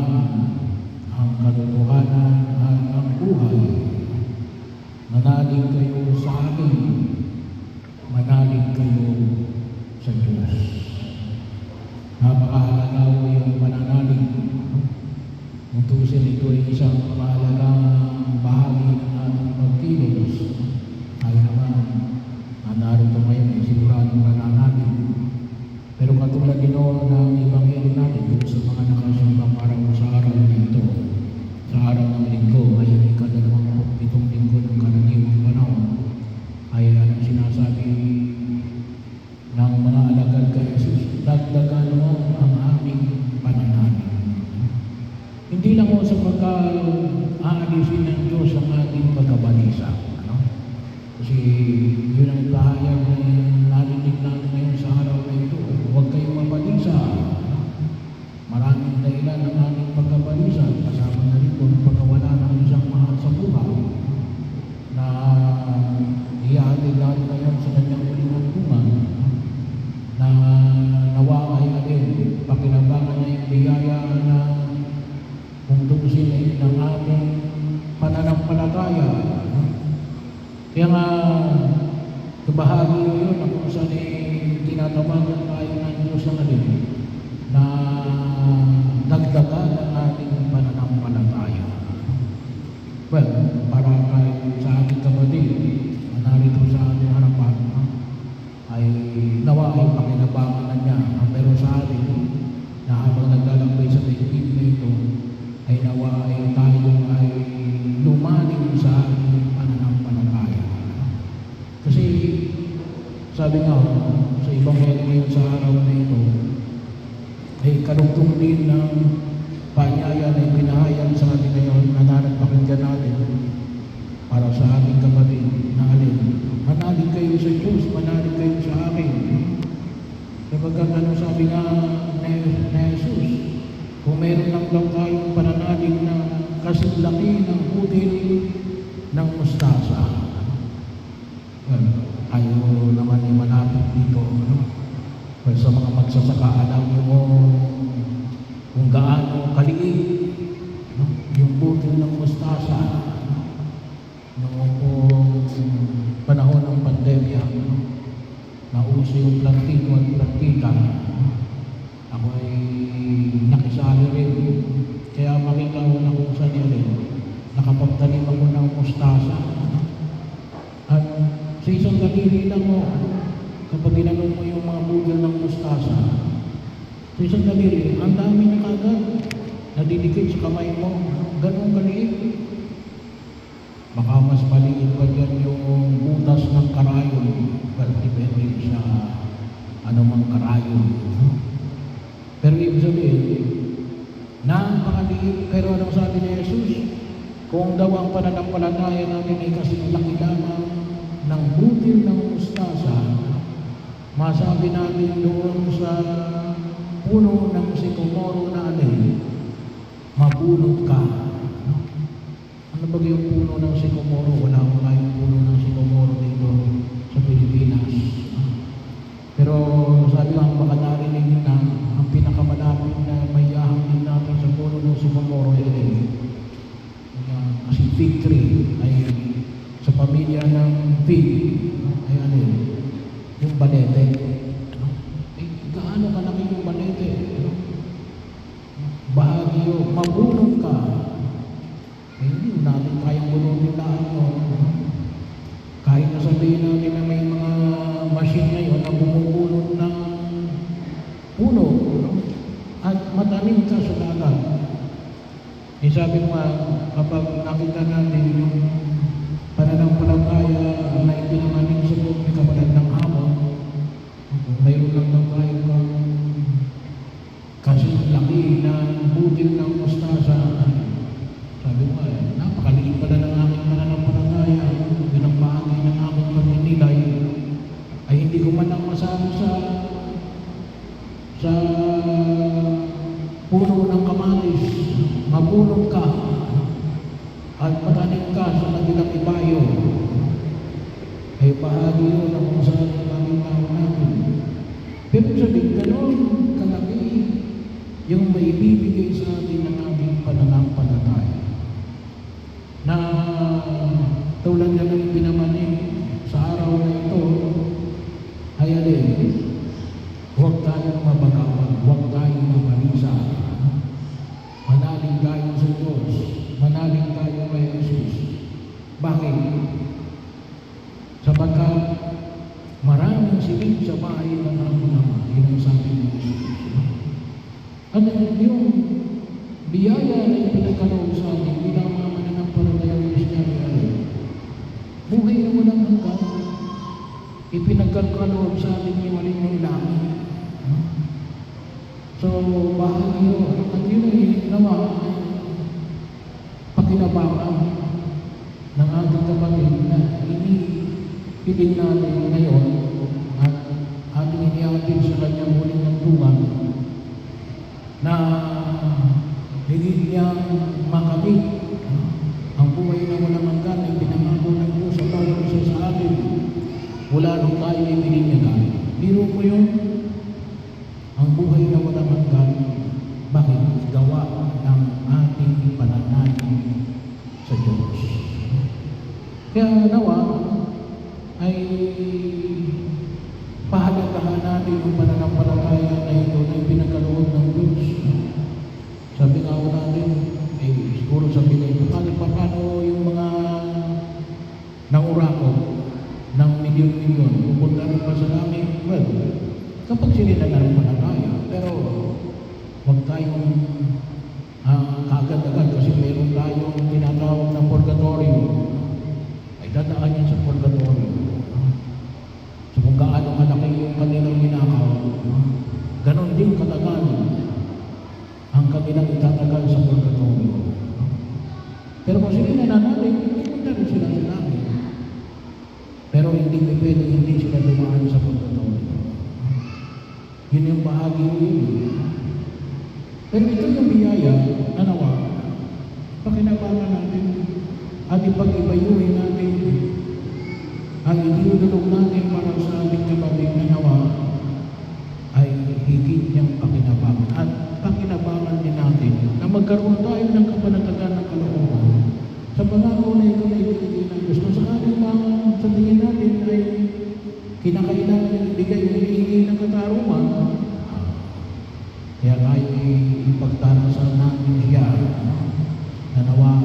naman ang katotohanan at ang buhay. Manalig kayo sa akin, manalig kayo sa Diyos. Napakahalaga po yung pananalig. Kung tusin ito ay isang mahalagang bahagi ng ating pagkilos, ay naman, narito ngayon ay siguradong nananalig. Pero katulad din ng Ebanghelyo natin dito sa mga nakasimba parang sa araw na ito, sa araw ng linggo, ngayon ay ika-27 linggo ng karaniwang panahon, ay anong sinasabi ng mga alagad kay Jesus, dagdagan mo ang aming pananalig. Hindi lang mo sa pagka-aalisin ng Diyos ang ating pagkabalisa. Kasi yun ang bahayag na narinig natin ngayon sa araw na ito. Huwag kayong mabalisa. Maraming dahilan ng ating pagkabalisa. Kasama na rin kung pagkawala ng isang mahal sa buhay na ihahatid natin ngayon sa kanyang huling bunga na nawa ay atin. Pakinabangan niya yung biyaya na kung tukusin ay ng ating pananampalataya. Kaya nga, kabahagi yun na kung saan tinatawagan tayo ng Diyos na natin na dagdagan ang ating pananampalataya. Well, para sa ating kapatid, narito sa ating harapan, ay nawa ay pakinabangan na niya. Pero sa atin, na habang naglalakbay sa daigdig na ito, ay nawa ay tayo ay lumalim sa ating pananampalataya. Kasi sabi nga sa Ebanghelyo ngayon sa araw na ito, ay karugtong din ng panyaya na ipinahayag sa atin ngayon na nanagpakinggan natin para sa ating kapatid na alin. Manalig kayo sa Diyos, manalig kayo sa akin. Kapag ano sabi nga na Jesus, kung meron lang daw tayong pananalig na kasing laki ng butil ng mustasa, ayaw naman yung malapit dito. Well, sa mga magsasaka, alam mo kung gaano kaliit yung butil ng mustasa noong panahon ng pandemya, nauso yung plantito at plantita. Ako ay nakisali rin. Kaya makita ko na kung saan yun nakapagtanim ako ng mustasa. At sa isang daliri lang mo, kapag ginanong mo yung mga bugil ng mustasa, sa isang daliri, ang dami na kagad nadidikit sa kamay mo. Ganun kaliit. Baka mas maliit pa dyan yung butas ng karayon. Well, depende sa anumang karayon. Pero ibig sabihin, napakaliit. Pero anong sabi ni Jesus? Kung daw ang pananampalataya natin ay kasing laki lamang ng butil ng mustasa, masabi natin doon sa puno ng sikomoro na alin, mabunot ka. Ano ba yung puno ng sikomoro? Wala akong tayong puno ng sikomoro dito sa Pilipinas. Pero sabi nga, baka narinig nyo na ang pinakamalapit na mayahang din natin sa puno ng sikomoro ay alin. Kasi fig tree ay sa pamilya ng fig ay alin, yung balete. Gaano kalaki yung balete? Bahagi yun, mabunot ka. Hindi natin kayang bunutin lahat yun. Kahit na sabihin natin na may mga machine ngayon na bumubunot ng puno at matanim ka sa dagat. Sabi mo kapag nakita natin yung pananampalataya na ipinamanin sa buong may kapatid ng hamon, mayroon lang daw tayo kang kasing laki na butil ng mustasa. Sabi mo napakaliit pala ng aking pananampalataya. Yun ang bahagi ng aking pagninilay ay hindi ko man lang masabi sa puno ng kamatis, mabunot ka at matanim ka sa nagilang ibayo. Ay bahagi yun ang kung saan ang tao natin. Pero sabihin, gano'n kalaki yung maibibigay sa atin ng Kaya din, huwag tayong mabagawag, huwag tayong mabalisa. Manalig tayo sa Diyos, manalig tayo kay Jesus. Bakit? Sapagkat maraming silid sa bahay ng aming Ama, yun ang sabi ng Jesus. At yung biyaya na ipinagkaloob sa atin bilang mga mananampalatayang Kristyano, buhay na walang hanggan, ipinagkaloob sa atin yung maling langit. So, bahagi yun. At yun ay naman pakinabangan ng ating kapatid na inipiling natin ngayon at ating iniangkin sa kanyang huling nagtungan na higit niyang makamit ang buhay na walang hanggan na pinangako ng Diyos sa bawat isa sa atin mula nung tayo ay bininyagan. Biro mo yun, ang buhay na walang hanggan, bakit? Gawa ng ating pananalig sa Diyos. Kaya nawa ay pahalagahan natin yung pananampalataya na ito na ipinagkaloob ng Diyos. Sabi nga ako natin, siguro sabi na ito, paano yung mga nangurako ng milyon-milyon, pupunta rin pa sa langit? Well, kapag sila na rin panataya, pero huwag tayong kaagad-agad kasi meron tayong tinatawag na purgatorio. Ay dadaan yan sa purgatorio. So kung gaano kalaki yung kanilang ninakaw, ganon din katagal ang kanilang itatagal sa purgatorio. Pero kung sila nananalig, pupunta rin sila sa langit. Pero hindi pwede hindi sila dumaan sa purgatorio. Yun yung bahagi yun. Pero ito yung biyaya na nawa, pakinabangan natin at ipag-ibayuhin natin ang idinudulog natin para sa ating kapatid na nawa ay higit niyang pakinabangan. At pakinabangan din natin na magkaroon tayo ng kapanatagan ng kalooban sa pangako na ito na ibigay ng Diyos. Kung sakaling sa tingin natin ay kinakailangan ibigay o hinihingi ng katarungan, kaya tayo ipagdarasal natin siya na nawa